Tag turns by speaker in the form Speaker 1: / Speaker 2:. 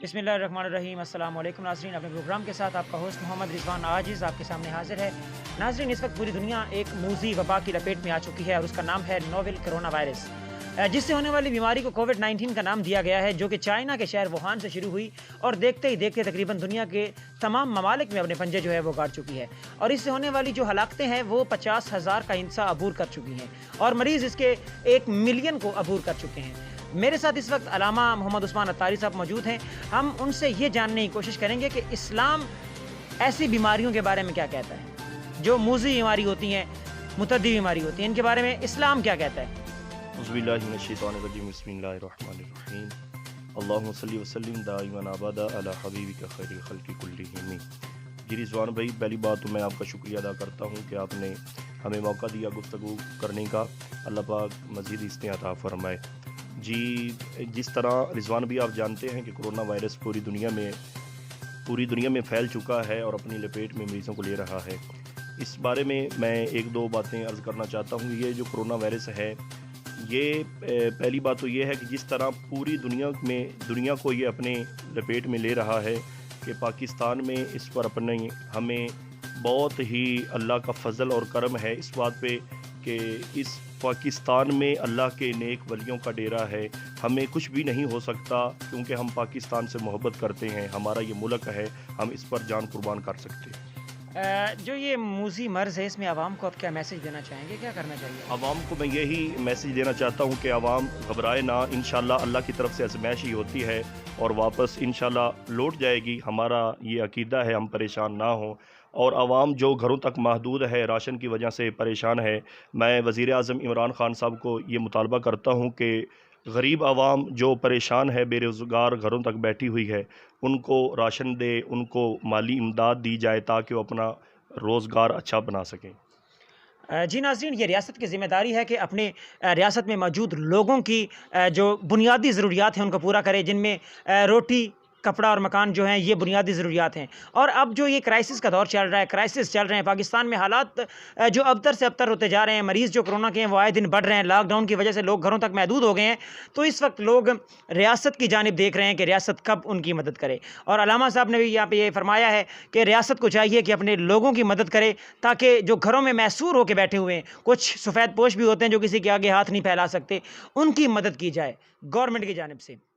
Speaker 1: बिस्मिल्लाहिर्रहमानिर्रहीम। अस्सलाम वालेकुम नाज़रीन, अपने प्रोग्राम के साथ आपका होस्ट मोहम्मद रिजवान आजिज़ आपके सामने हाजिर है। नाज़रीन, इस वक्त पूरी दुनिया एक मूज़ी वबा की लपेट में आ चुकी है और उसका नाम है नोवेल कोरोना वायरस, जिससे होने वाली बीमारी को कोविड-19 का नाम दिया गया है, जो कि चाइना के शहर वुहान से शुरू हुई और देखते ही देखते तकरीबन दुनिया के तमाम ममालिक में अपने पंजे जो है वो गाड़ चुकी है। और इससे होने वाली जो हलाकतें हैं वो 50,000 का इंसा अबूर कर चुकी हैं और मरीज़ इसके 1 मिलियन को अबूर कर चुके हैं। मेरे साथ इस वक्त अलामा मोहम्मद उस्मान अत्तारी साहब मौजूद हैं। हम उनसे ये जानने की कोशिश करेंगे कि इस्लाम ऐसी बीमारियों के बारे में क्या कहता है, जो मूज़ी बीमारी होती हैं, मुतअद्दी बीमारी होती हैं, इनके बारे में इस्लाम क्या कहता है।
Speaker 2: बिस्मिल्लाहिर्रहमानिर्रहीम। अल्लाहुम्मा सल्ली व सल्लिम दाइमन अबदा अला हबीबिका खैरिल खल्क़ि कुल्लिहिम। जी रिजवान भाई, पहली बात तो मैं आपका शुक्रिया अदा करता हूँ कि आपने हमें मौका दिया गुफ्तगू करने का। अल्लाह पाक मज़ीद इसमें अता फरमाए। जी, जिस तरह रिजवान भी आप जानते हैं कि कोरोना वायरस पूरी दुनिया में फैल चुका है और अपनी लपेट में मरीज़ों को ले रहा है। इस बारे में मैं एक दो बातें अर्ज़ करना चाहता हूँ। ये जो कोरोना वायरस है, ये पहली बात तो ये है कि जिस तरह पूरी दुनिया को ये अपने लपेट में ले रहा है कि पाकिस्तान में इस पर हमें बहुत ही अल्लाह का फ़ज़ल और करम है इस बात पे कि इस पाकिस्तान में अल्लाह के नेक वलियों का डेरा है। हमें कुछ भी नहीं हो सकता क्योंकि हम पाकिस्तान से मोहब्बत करते हैं, हमारा ये मुल्क है, हम इस पर जान कुर्बान कर सकते हैं।
Speaker 1: जो ये मूज़ी मर्ज़ है, इसमें आवाम को आप क्या मैसेज देना चाहेंगे, क्या करना चाहिए?
Speaker 2: आवाम को मैं यही मैसेज देना चाहता हूँ कि आवाम घबराए ना। इंशाल्लाह अल्लाह की तरफ से आज़माइश ही होती है और वापस इंशाल्लाह लौट जाएगी। हमारा ये अकीदा है, हम परेशान ना हों। और आवाम जो घरों तक महदूद है, राशन की वजह से परेशान है, मैं वज़ीर आज़म इमरान ख़ान साहब को ये मुतालबा करता हूँ कि गरीब आवाम जो परेशान है, बेरोज़गार घरों तक बैठी हुई है, उनको राशन दे, उनको माली इमदाद दी जाए ताकि वो अपना रोज़गार अच्छा बना सकें।
Speaker 1: जी नाज़रीन, ये रियासत की ज़िम्मेदारी है कि अपने रियासत में मौजूद लोगों की जो बुनियादी ज़रूरियात हैं उनको पूरा करे, जिनमें रोटी, कपड़ा और मकान जो हैं ये बुनियादी ज़रूरियात हैं। और अब जो ये क्राइसिस का दौर चल रहा है, क्राइसिस चल रहे हैं पाकिस्तान में, हालात जो अबतर से अबतर होते जा रहे हैं, मरीज़ जो कोरोना के हैं वो आए दिन बढ़ रहे हैं, लॉकडाउन की वजह से लोग घरों तक महदूद हो गए हैं। तो इस वक्त लोग रियासत की जानिब देख रहे हैं कि रियासत कब उनकी मदद करे। और अलामा साहब ने भी यहाँ पे ये फरमाया है कि रियासत को चाहिए कि अपने लोगों की मदद करे ताकि जो घरों में मैसूर होकर बैठे हुए हैं, कुछ सफ़ेद पोश भी होते हैं जो किसी के आगे हाथ नहीं फैला सकते, उनकी मदद की जाए गवर्नमेंट की जानिब से।